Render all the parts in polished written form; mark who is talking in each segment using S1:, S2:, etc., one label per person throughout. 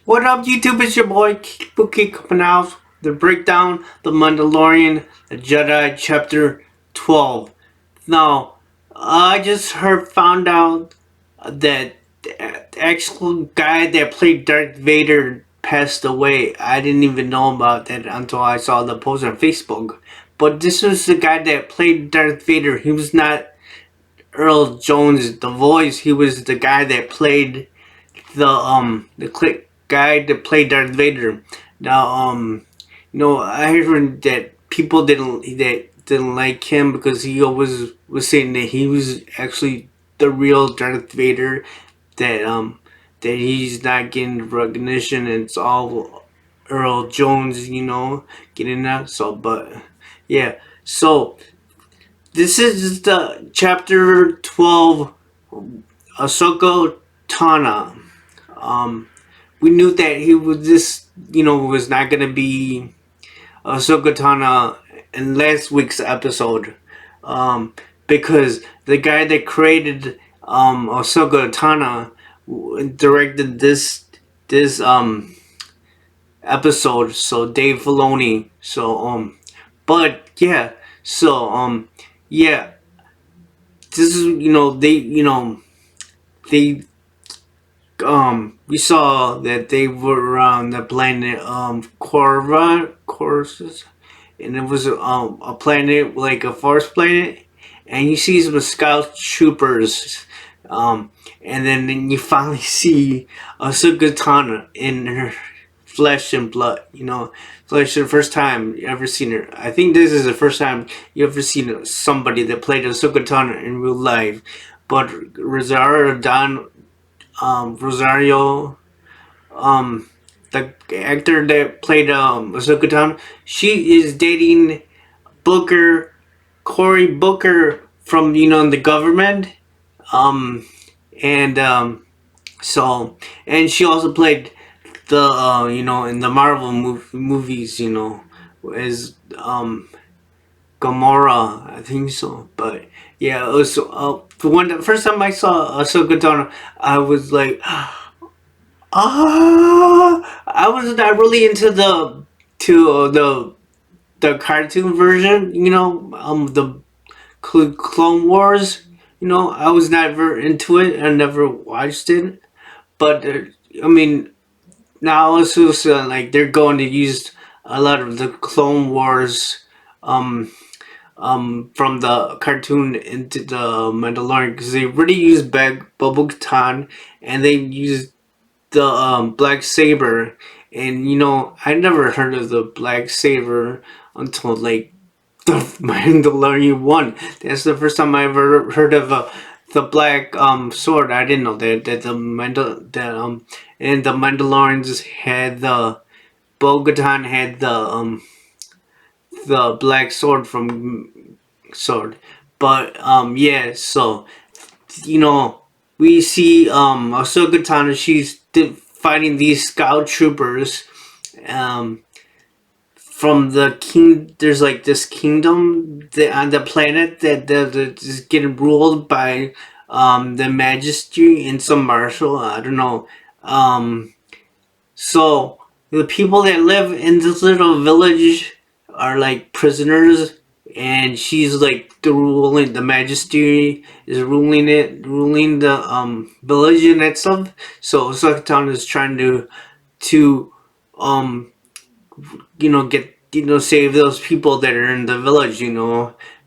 S1: What up, YouTube? It's your boy Bookie coming out. The breakdown, the Mandalorian, the Jedi, chapter 12. Now, I just found out that the actual guy that played Darth Vader passed away. I didn't even know about that until I saw the post on Facebook. But this was the guy that played Darth Vader. He was not Earl Jones, the voice. He was the guy that played the click guy that played Darth Vader. Now I heard that people didn't like him because he always was saying that he was actually the real Darth Vader, that that he's not getting recognition and it's all Earl Jones, getting that. So but yeah. So this is the chapter 12, Ahsoka Tana. Um, we knew that he was was not gonna be Ahsoka Tano in last week's episode, because the guy that created Ahsoka Tano directed this episode. So Dave Filoni. So but yeah. So yeah. This is they we saw that they were on the planet Corva courses, and it was a planet like a forest planet, and you see some scout troopers, and then you finally see Ahsoka Tano in her flesh and blood. Flesh the first time you ever seen her. I think this is the first time you ever seen somebody that played Ahsoka Tano in real life. But Rosario, the actor that played Ahsoka Tano, she is dating Booker, Cory Booker from the government, um, and and she also played the in the Marvel movies, as Gamora, I think so. But yeah, it was the first time I saw Ahsoka Tano, I was like. I was not really into the cartoon version. The Clone Wars. I was never into it. I never watched it. But I mean, now it's just like they're going to use a lot of the Clone Wars um from the cartoon into the Mandalorian, because they already used Bo-Katan, and they used the black saber. And I never heard of the black saber until like the Mandalorian one. That's the first time I ever heard of the black sword. I didn't know that and the Mandalorians had the Bo-Katan had the black sword from sword. But yeah. So you know, we see Ahsoka Tano. She's fighting these scout troopers um, from the king. There's like this kingdom on the planet that is getting ruled by the Majesty and some marshal. I don't know. Um, so the people that live in this little village are like prisoners, and she's like the majesty is ruling the village and that stuff. So Sokatan is trying to um get save those people that are in the village,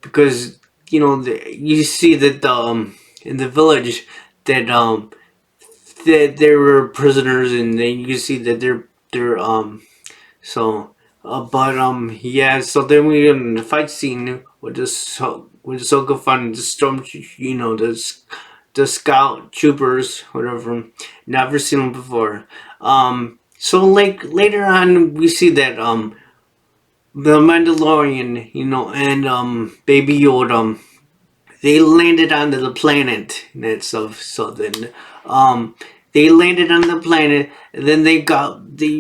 S1: because you see that in the village that there were prisoners, and then you see that they're so but yeah. So then we in the fight scene with with Ahsoka fun, the storm, the scout troopers, whatever. Never seen them before. So like later on, we see that the Mandalorian, and Baby Yoda, they landed onto the planet and that stuff. So then, they landed on the planet, and then they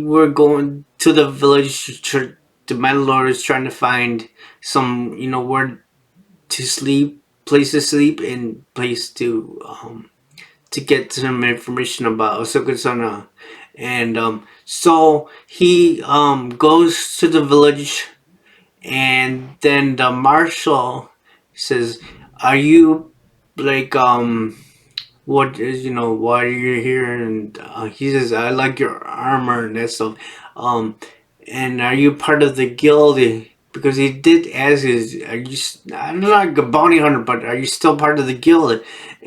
S1: were going to the village. The Mandalorian is trying to find some, where to sleep, place to sleep, and place to get some information about Ahsoka Tano. And so he goes to the village, and then the marshal says, "Are you like what is why are you here?" And he says, "I like your armor and that stuff. Um, and are you part of the guild?" Because he did ask, "Is are you? I'm not like a bounty hunter, but are you still part of the guild?"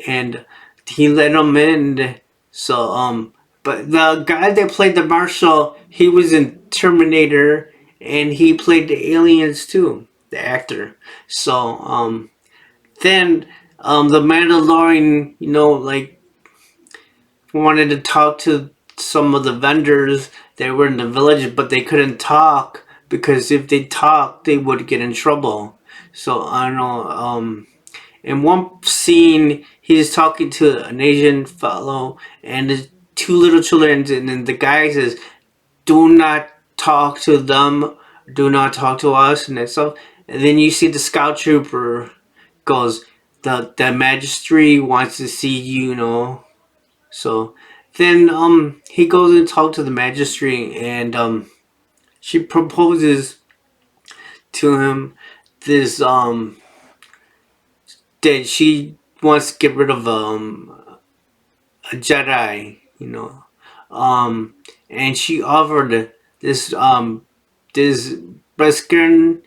S1: And he let him in. So but the guy that played the marshal, he was in Terminator, and he played the aliens too. The actor. So then the Mandalorian, like wanted to talk to some of the vendors that were in the village, but they couldn't talk because if they talked, they would get in trouble. So I don't know. In one scene, he's talking to an Asian fellow and there's two little children, and then the guy says, "Do not talk to them. Do not talk to us," and that stuff. And then you see the scout trooper goes, "The magistrate wants to see you, So then he goes and talks to the magistrate, and she proposes to him this that she wants to get rid of a Jedi, and she offered this this Beskar,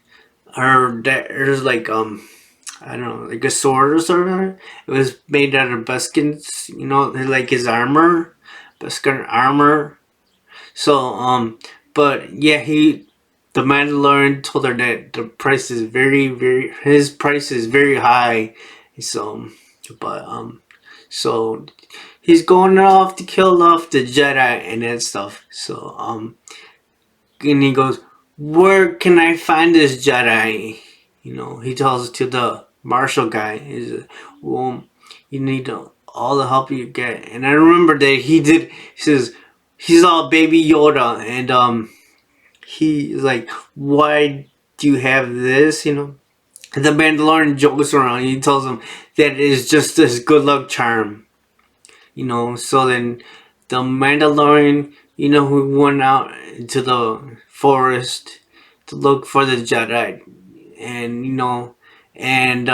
S1: her that there's like I don't know, like a sword or something. It was made out of Beskins, like his armor, Beskar armor. So, but yeah, the Mandalorian told her that the price is his price is very high. So, but, so he's going off to kill off the Jedi and that stuff. So, and he goes, "Where can I find this Jedi?" He tells to the marshal guy, "Is well, you need all the help you get." And I remember that he did. He says he's all Baby Yoda, and he's like, "Why do you have this?" And the Mandalorian jokes around. He tells him that it is just this good luck charm. So then the Mandalorian, who went out into the forest to look for the Jedi, and and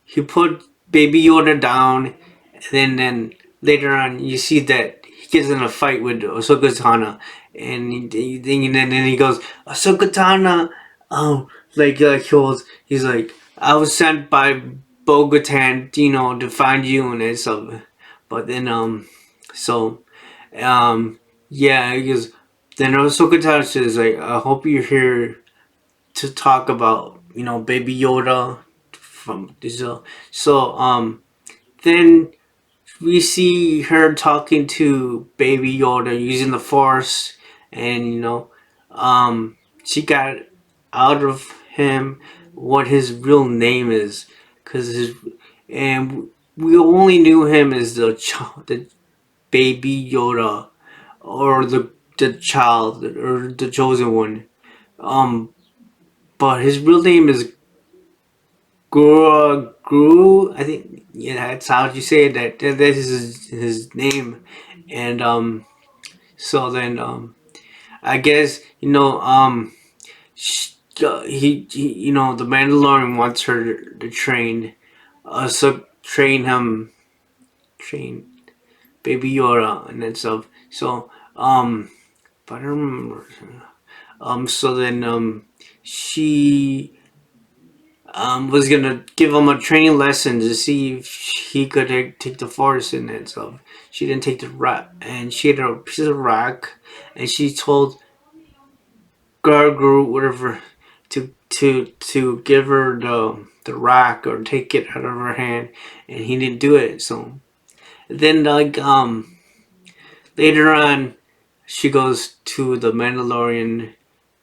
S1: he put Baby Yoda down, and then later on you see that he gets in a fight with Ahsoka Tano, and then he goes, "Ahsoka Tano, oh, like he's like, I was sent by Bo-Katan, to find you and that stuff." But then so um yeah, because then Ahsoka Tano says like, "I hope you're here to talk about Baby Yoda from this." So then we see her talking to Baby Yoda using the Force, and she got out of him what his real name is, because his and we only knew him as the Baby Yoda, or the child, or the chosen one. But his real name is Gru. I think, yeah, that's how you say it. That is his name, and so then I guess the Mandalorian wants her to train him, train Baby Yoda and that stuff. So but I don't remember. So then she was gonna give him a training lesson to see if he could take the force in it. So she didn't take the rock, and she had a piece of rock, and she told Garguru, whatever, to give her the rock or take it out of her hand, and he didn't do it. So then like later on, she goes to the Mandalorian.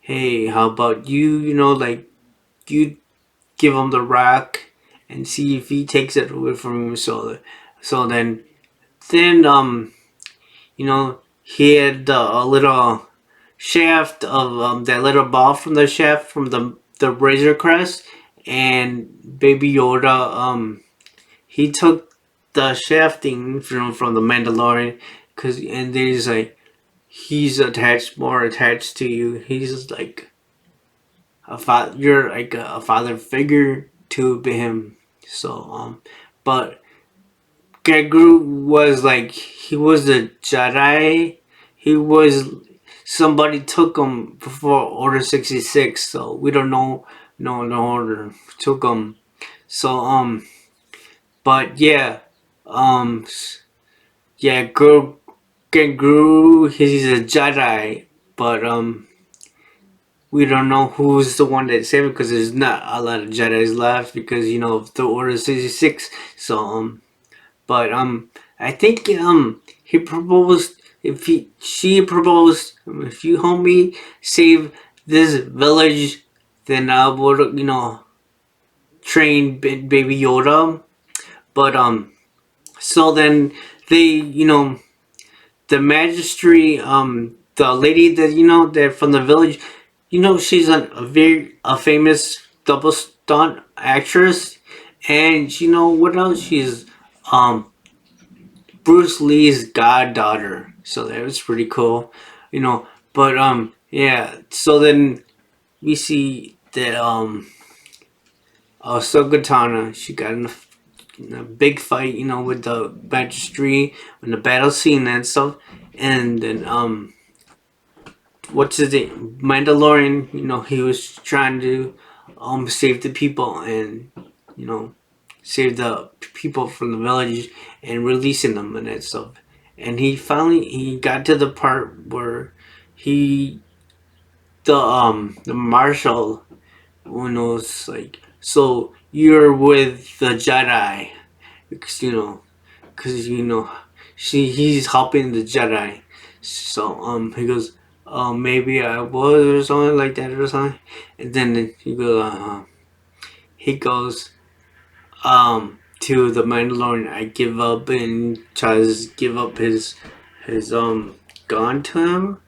S1: "Hey, how about you? Like you give him the rock and see if he takes it away from him." So then he had a little shaft of that little ball from the shaft from the Razor Crest, and Baby Yoda he took the shafting from the Mandalorian, and then he's like, he's more attached to you. He's like a father. You're like a father figure to him. So but Gregor was like he was a Jedi. He was somebody took him before Order 66. So we don't know no order took him. So but yeah um yeah Gregor he's a Jedi, but we don't know who's the one that saved him because there's not a lot of Jedi's left because of the Order 66. So but I think he proposed if he she proposed if you help me save this village, then I would train baby Yoda. But so then they the magistry the lady that that from the village, she's a very famous double stunt actress, and what else she's um Bruce Lee's goddaughter. So that was pretty cool, you know. But yeah. So then we see that Ahsoka Tano, she got in a big fight, with the magistry in the battle scene and stuff, and then what's his name? Mandalorian, he was trying to save the people and you know save the people from the village and releasing them and that stuff. And he got to the part where he the marshal was like, so you're with the Jedi because he's helping the Jedi. So he goes, maybe I was or something like that or something. And then he goes to the Mandalorian. I give up and tries to give up his gun to him.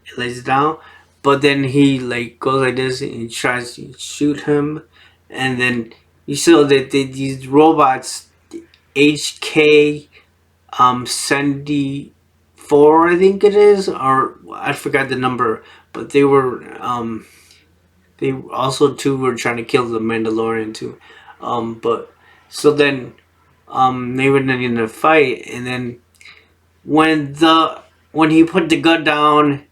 S1: He lays it down, but then he like goes like this and he tries to shoot him, and then you saw that these robots HK 74, I think it is, or I forgot the number, but they also too were trying to kill the Mandalorian too, but so then they were in a fight, and then when he put the gun down,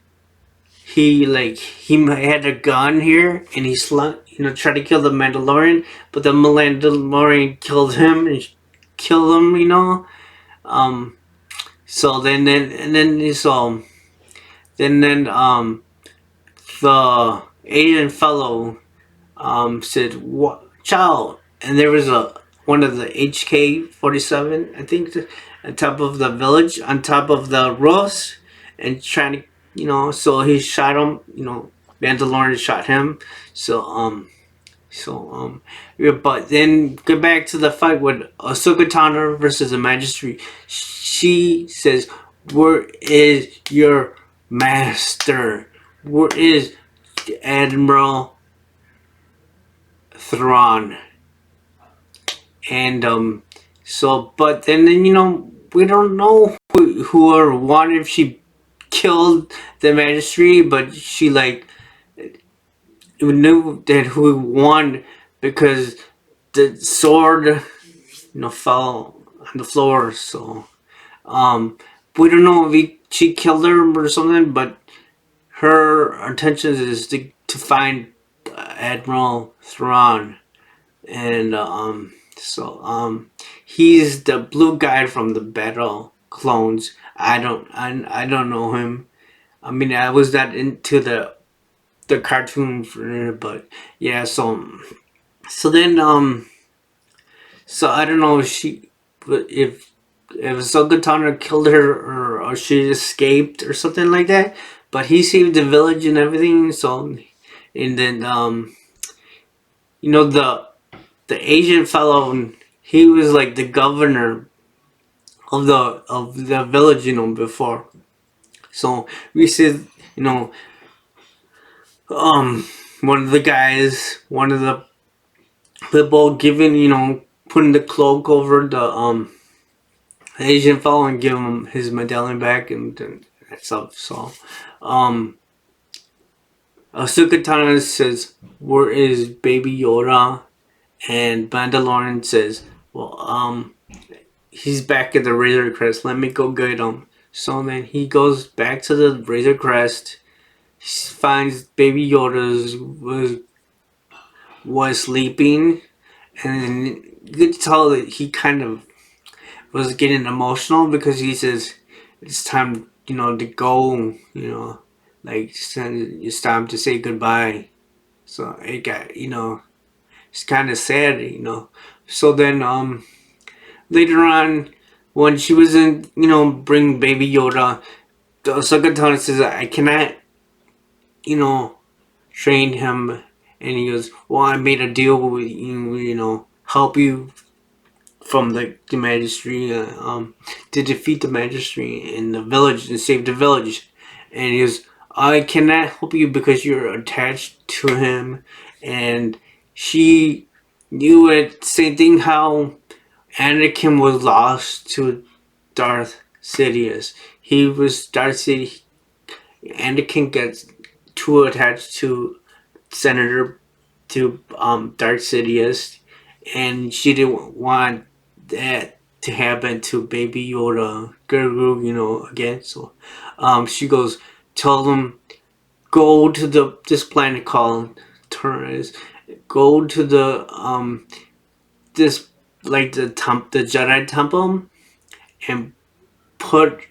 S1: he had a gun here and he slung, tried to kill the Mandalorian, but the Mandalorian killed him and killed him, um so then and then so then the Asian fellow said, "What, child?" And there was a one of the HK-47, I think, on top of the village, on top of the roofs, and trying to, So he shot him. Mandalorian shot him. So yeah, but then get back to the fight with Ahsoka Tano versus the Magistrate. She says, "Where is your master? Where is Admiral Thrawn?" And so but then we don't know who or won if she killed the Magistrate, but she like knew that who won because the sword fell on the floor. So we don't know if she killed her or something, but her intention is to find Admiral Thrawn. And he's the blue guy from the Battle Clones. I don't know him. I mean, I was not into the cartoon for, but yeah. So then so I don't know if Ahsoka Tano killed her, or she escaped or something like that. But he saved the village and everything. So and then the Asian fellow, he was like the governor of the village, before. So we said, um, one of the people giving, putting the cloak over the Asian fellow and give him his medallion back, and that stuff. So, um, Ahsoka Tano says, "Where is Baby Yoda?" And Mandalorian says, "Well, he's back at the Razor Crest. Let me go get him." So then he goes back to the Razor Crest. He finds Baby Yoda was sleeping, and you could tell that he kind of was getting emotional because he says, "It's time, to go. Like it's time to say goodbye." So it got, it's kind of sad. So then, later on, when she was in, bring Baby Yoda, the Ahsoka Tano says, "I cannot, you know, train him." And he goes, "Well, I made a deal with you, help you from the Magistry, to defeat the Magistry in the village and save the village." And he goes, "I cannot help you because you're attached to him." And she knew it. Same thing how Anakin was lost to Darth Sidious. He was Darth Sidious. Anakin gets too attached to Senator to Darth Sidious, and she didn't want that to happen to Baby Yoda, Grogu, again. So, she goes, tell them go to this planet called Turis, go to the this like the Jedi temple, and put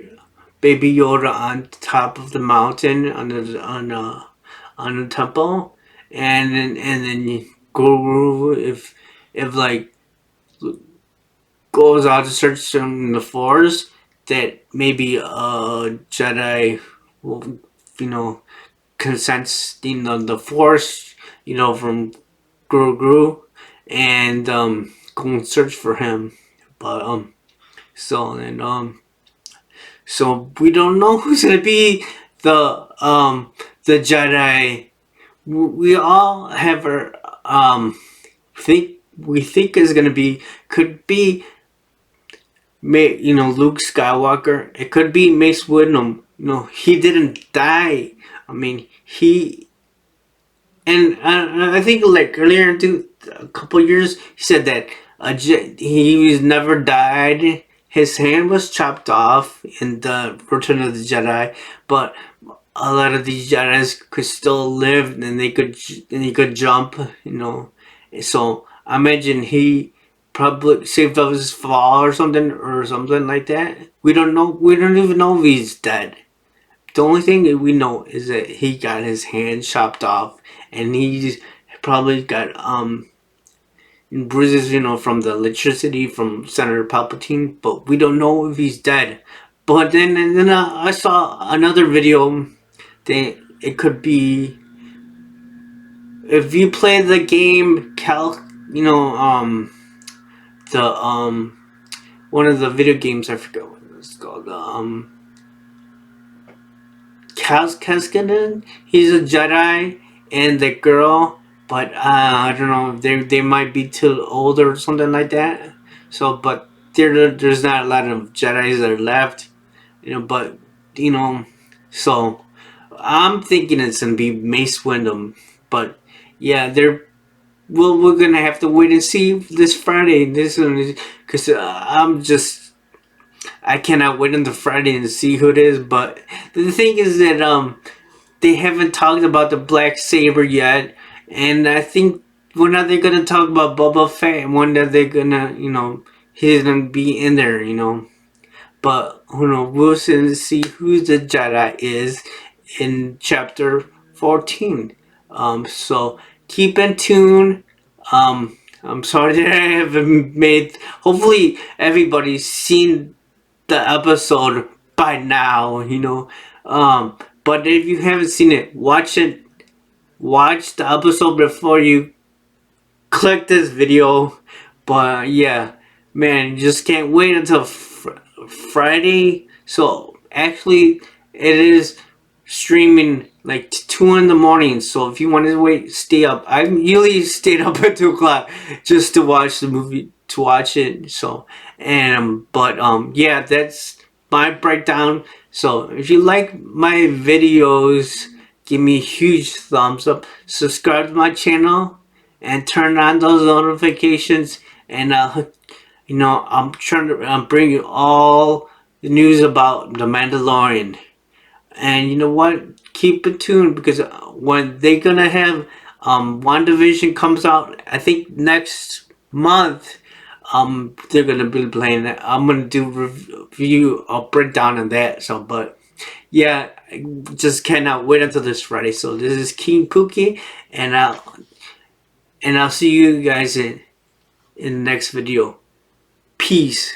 S1: Baby Yoda on top of the mountain on the temple, and then Guru, if like goes out to search in the forest, that maybe a Jedi will, you know can sense, the force, from Guru, and go and search for him. But so and so we don't know who's gonna be the Jedi. We all have our think we think is gonna be, could be, Luke Skywalker. It could be Mace Windu. He didn't die. I mean, and I think like earlier into a couple years, he said that he was never died. His hand was chopped off in the Return of the Jedi, but a lot of these Jedi's could still live, and he could jump. So I imagine he probably saved up his fall or something like that. We don't know. We don't even know if he's dead. The only thing we know is that he got his hand chopped off, and he's probably got bruises, from the electricity from Senator Palpatine. But we don't know if he's dead. But then I saw another video that it could be, if you play the game the one of the video games, I forget what it's called. Kaskanen. He's a Jedi, and the girl, but I don't know. They might be too old or something like that. So, but there's not a lot of Jedi's that are left, But you know, so I'm thinking it's gonna be Mace Windu, but yeah, we're gonna have to wait and see this Friday. This one, because I cannot wait until Friday and see who it is. But the thing is that they haven't talked about the Black Saber yet, and I think when are they gonna talk about Boba Fett? And when are they gonna, he's gonna be in there, But we'll see who the Jedi is in chapter 14. So keep in tune. I'm sorry that I haven't made. Hopefully, everybody's seen the episode by now. But if you haven't seen it, watch it. Watch the episode before you click this video. But yeah, man, just can't wait until Friday. So actually, it is streaming like 2 in the morning. So if you want to wait, stay up. I usually stayed up at 2 o'clock just to watch the movie, to watch it. So but yeah, that's my breakdown. So if you like my videos, give me a huge thumbs up, subscribe to my channel, and turn on those notifications. And I'm trying to bring you all the news about the Mandalorian. And you know what? Keep it tuned, because when they gonna have WandaVision comes out, I think next month. They're gonna be playing that. I'm gonna do review or breakdown on that. So, but yeah, I just cannot wait until this Friday. So this is King Pookie, and I'll see you guys in the next video. Peace.